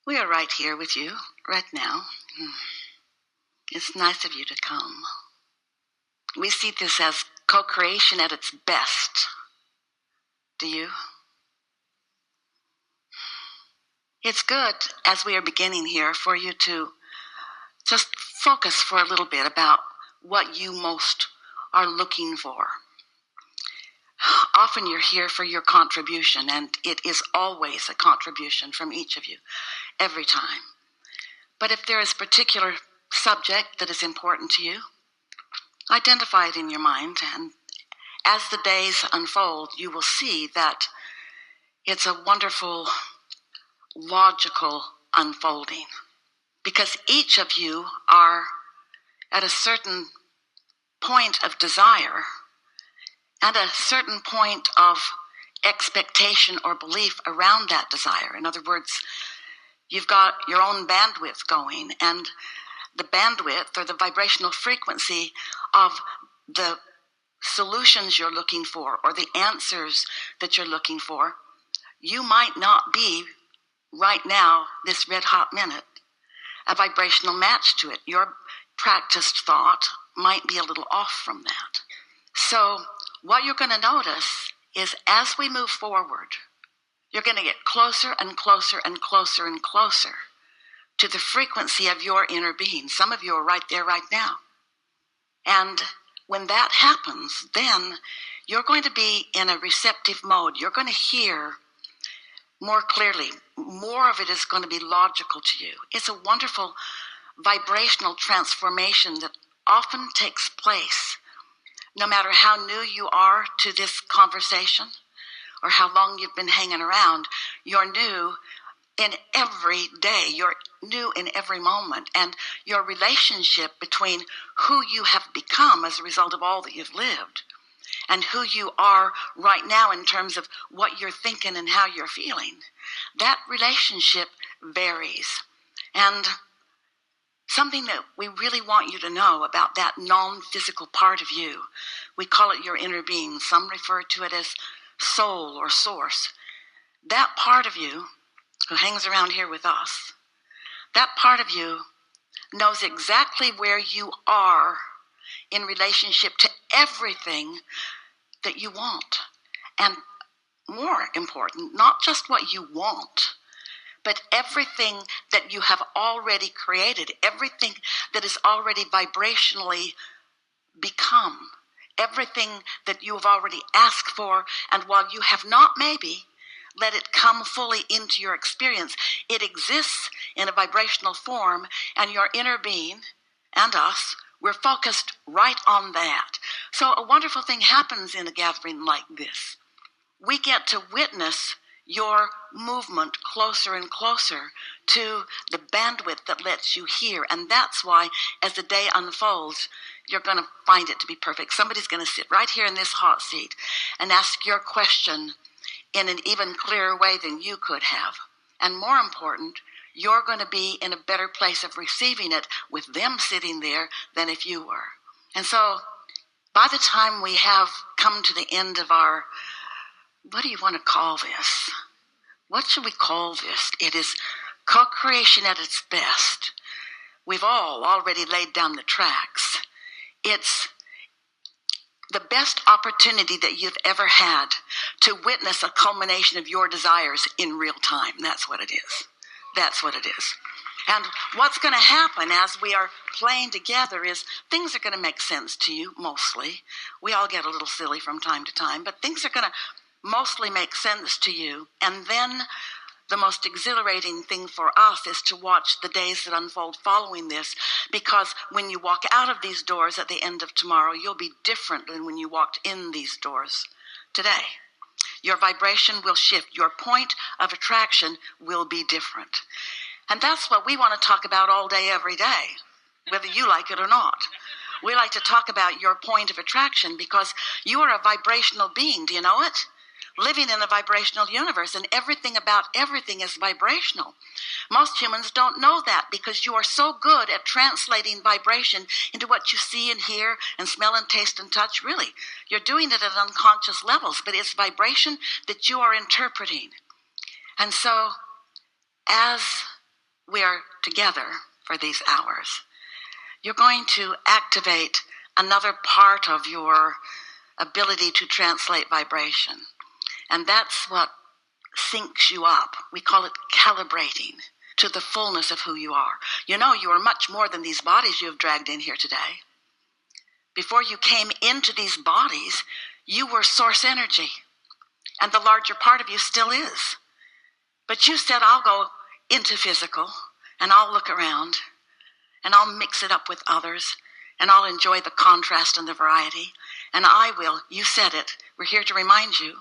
We are right here with you, right now. It's nice of you to come. We see this as co-creation at its best. Do you? It's good, as we are beginning here, for you to just focus for a little bit about what you most are looking for. Often you're here for your contribution, and it is always a contribution from each of you, every time. But if there is a particular subject that is important to you, identify it in your mind, and as the days unfold, you will see that it's a wonderful, logical unfolding, because each of you are at a certain point of desire and a certain point of expectation or belief around that desire. In other words, you've got your own bandwidth going, and the bandwidth or the vibrational frequency of the solutions you're looking for or the answers that you're looking for, you might not be right now, this red hot minute, a vibrational match to it. Your practiced thought might be a little off from that. So what you're going to notice is as we move forward, you're going to get closer and closer and closer and closer to the frequency of your inner being. Some of you are right there right now. And when that happens, then you're going to be in a receptive mode. You're going to hear more clearly. More of it is going to be logical to you. It's a wonderful vibrational transformation that often takes place. No matter how new you are to this conversation or how long you've been hanging around, you're new in every day. You're new in every moment. And your relationship between who you have become as a result of all that you've lived and who you are right now in terms of what you're thinking and how you're feeling, that relationship varies. And something that we really want you to know about that non-physical part of you, we call it your inner being. Some refer to it as soul or source. That part of you who hangs around here with us, that part of you knows exactly where you are in relationship to everything that you want. And more important, not just what you want, but everything that you have already created, everything that is already vibrationally become, everything that you have already asked for, and while you have not maybe let it come fully into your experience, it exists in a vibrational form, and your inner being and us, we're focused right on that. So a wonderful thing happens in a gathering like this. We get to witness your movement closer and closer to the bandwidth that lets you hear. And that's why, as the day unfolds, you're going to find it to be perfect. Somebody's going to sit right here in this hot seat and ask your question in an even clearer way than you could have. And more important, you're going to be in a better place of receiving it with them sitting there than if you were. And so by the time we have come to the end of our, what do you want to call this? What should we call this? It is co-creation at its best. We've all already laid down the tracks. It's the best opportunity that you've ever had to witness a culmination of your desires in real time. That's what it is. That's what it is. And what's going to happen as we are playing together is things are going to make sense to you, mostly. We all get a little silly from time to time, but things are going to mostly make sense to you. And then the most exhilarating thing for us is to watch the days that unfold following this, because when you walk out of these doors at the end of tomorrow, you'll be different than when you walked in these doors today. Your vibration will shift. Your point of attraction will be different. And that's what we want to talk about all day, every day, whether you like it or not. We like to talk about your point of attraction because you are a vibrational being. Do you know it? Living in a vibrational universe, and everything about everything is vibrational. Most humans don't know that because you are so good at translating vibration into what you see and hear and smell and taste and touch. Really, you're doing it at unconscious levels, but it's vibration that you are interpreting. And so as we are together for these hours, you're going to activate another part of your ability to translate vibration. And that's what syncs you up. We call it calibrating to the fullness of who you are. You know, you are much more than these bodies you have dragged in here today. Before you came into these bodies, you were source energy, and the larger part of you still is. But you said, I'll go into physical, and I'll look around, and I'll mix it up with others, and I'll enjoy the contrast and the variety, and I will, you said it, we're here to remind you,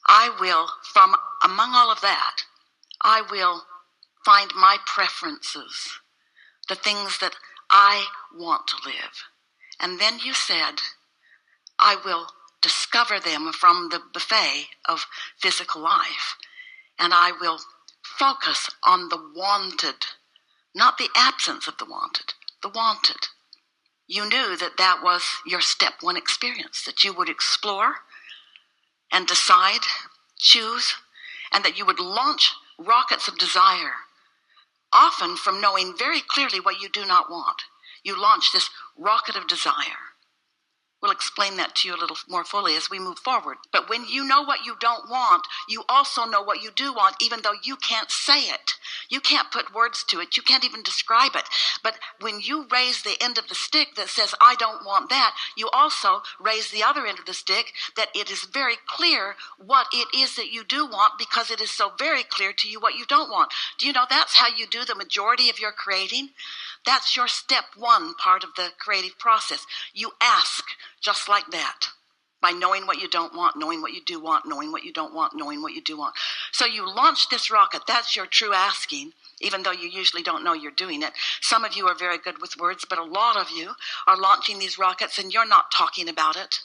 I will, from among all of that, I will find my preferences, the things that I want to live. And then you said, I will discover them from the buffet of physical life, and I will focus on the wanted, not the absence of the wanted, the wanted. You knew that that was your step one experience, that you would explore and decide, choose, and that you would launch rockets of desire, often from knowing very clearly what you do not want. You launch this rocket of desire. We'll explain that to you a little more fully as we move forward. But when you know what you don't want, you also know what you do want, even though you can't say it. You can't put words to it. You can't even describe it. But when you raise the end of the stick that says, I don't want that, you also raise the other end of the stick that it is very clear what it is that you do want, because it is so very clear to you what you don't want. Do you know that's how you do the majority of your creating? That's your step one part of the creative process. You ask just like that, by knowing what you don't want, knowing what you do want, knowing what you don't want, knowing what you do want. So you launch this rocket. That's your true asking, even though you usually don't know you're doing it. Some of you are very good with words, but a lot of you are launching these rockets and you're not talking about it.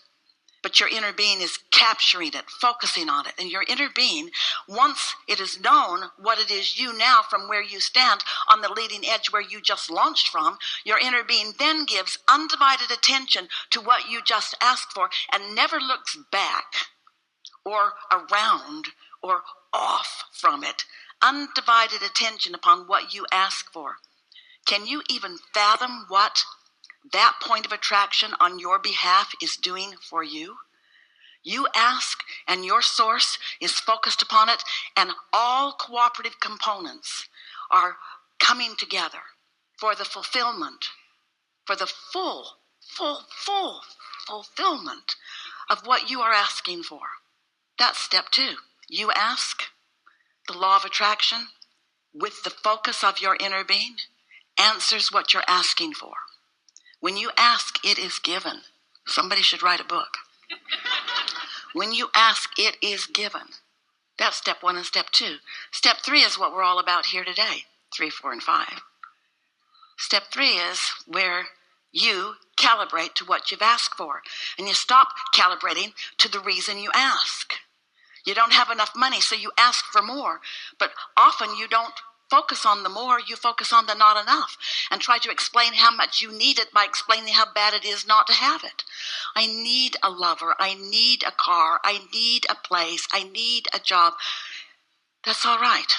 But your inner being is capturing it, focusing on it. And your inner being, once it is known what it is you now from where you stand on the leading edge where you just launched from, your inner being then gives undivided attention to what you just asked for and never looks back or around or off from it. Undivided attention upon what you ask for. Can you even fathom what that point of attraction on your behalf is doing for you? You ask, and your source is focused upon it, and all cooperative components are coming together for the fulfillment, for the full fulfillment of what you are asking for. That's step two. You ask, the law of attraction, with the focus of your inner being, answers what you're asking for. When you ask, it is given. Somebody should write a book. When you ask, it is given. That's step one and step two. Step three is what we're all about here today, 3, 4, and 5. Step three is where you calibrate to what you've asked for. And you stop calibrating to the reason you ask. You don't have enough money, so you ask for more. But often you don't focus on the more, you focus on the not enough and try to explain how much you need it by explaining how bad it is not to have it. I need a lover. I need a car. I need a place. I need a job. That's all right.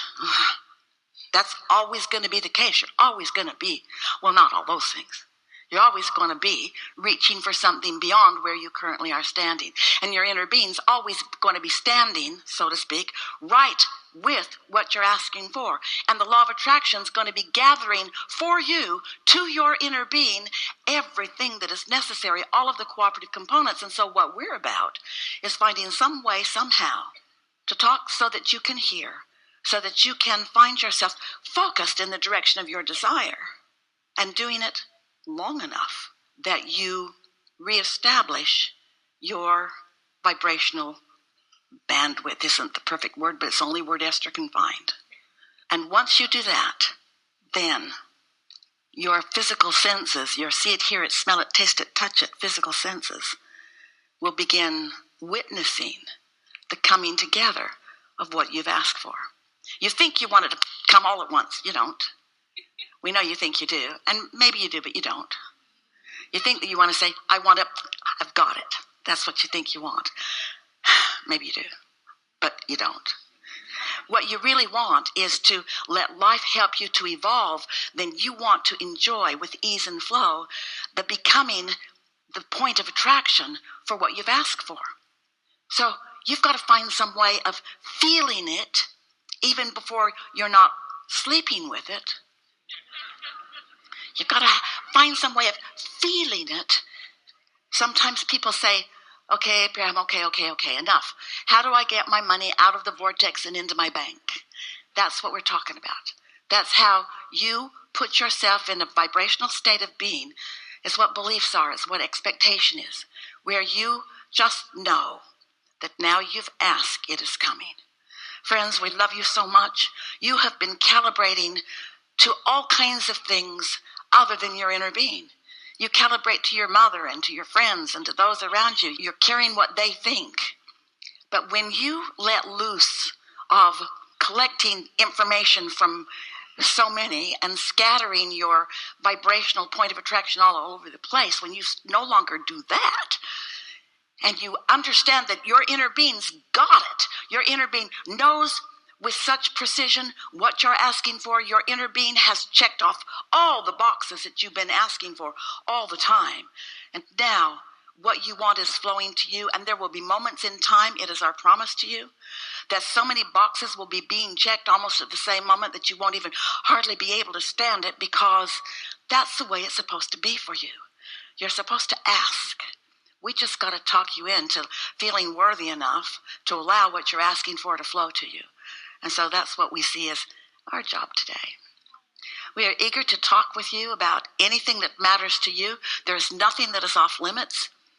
That's always going to be the case. You're always going to be, well, not all those things. You're always going to be reaching for something beyond where you currently are standing. And your inner being's always going to be standing, so to speak, right with what you're asking for. And the law of attraction is going to be gathering for you, to your inner being, everything that is necessary, all of the cooperative components. And so what we're about is finding some way, somehow, to talk so that you can hear, so that you can find yourself focused in the direction of your desire and doing it long enough that you reestablish your vibrational bandwidth. Isn't the perfect word, but it's the only word Esther can find. And once you do that, then your physical senses, your see it, hear it, smell it, taste it, touch it, physical senses will begin witnessing the coming together of what you've asked for. You think you want it to come all at once. You don't. We know you think you do, and maybe you do, but you don't. You think that you want to say, I want it, I've got it. That's what you think you want. Maybe you do, but you don't. what you really want is to let life help you to evolve. Then you want to enjoy with ease and flow the becoming the point of attraction for what you've asked for. So you've got to find some way of feeling it even before you're not sleeping with it. You've got to find some way of feeling it. Sometimes people say, okay, Abraham, okay, enough. How do I get my money out of the vortex and into my bank? That's what we're talking about. That's how you put yourself in a vibrational state of being. It's what beliefs are. It's what expectation is. Where you just know that now you've asked, it is coming. Friends, we love you so much. You have been calibrating to all kinds of things other than your inner being. You calibrate to your mother and to your friends and to those around you. You're carrying what they think. But when you let loose of collecting information from so many and scattering your vibrational point of attraction all over the place, when you no longer do that, and you understand that your inner being's got it, your inner being knows with such precision what you're asking for, your inner being has checked off all the boxes that you've been asking for all the time. And now what you want is flowing to you, and there will be moments in time, it is our promise to you, that so many boxes will be being checked almost at the same moment that you won't even hardly be able to stand it, because that's the way it's supposed to be for you. You're supposed to ask. We just got to talk you into feeling worthy enough to allow what you're asking for to flow to you. And so that's what we see as our job today. We are eager to talk with you about anything that matters to you. There is nothing that is off limits.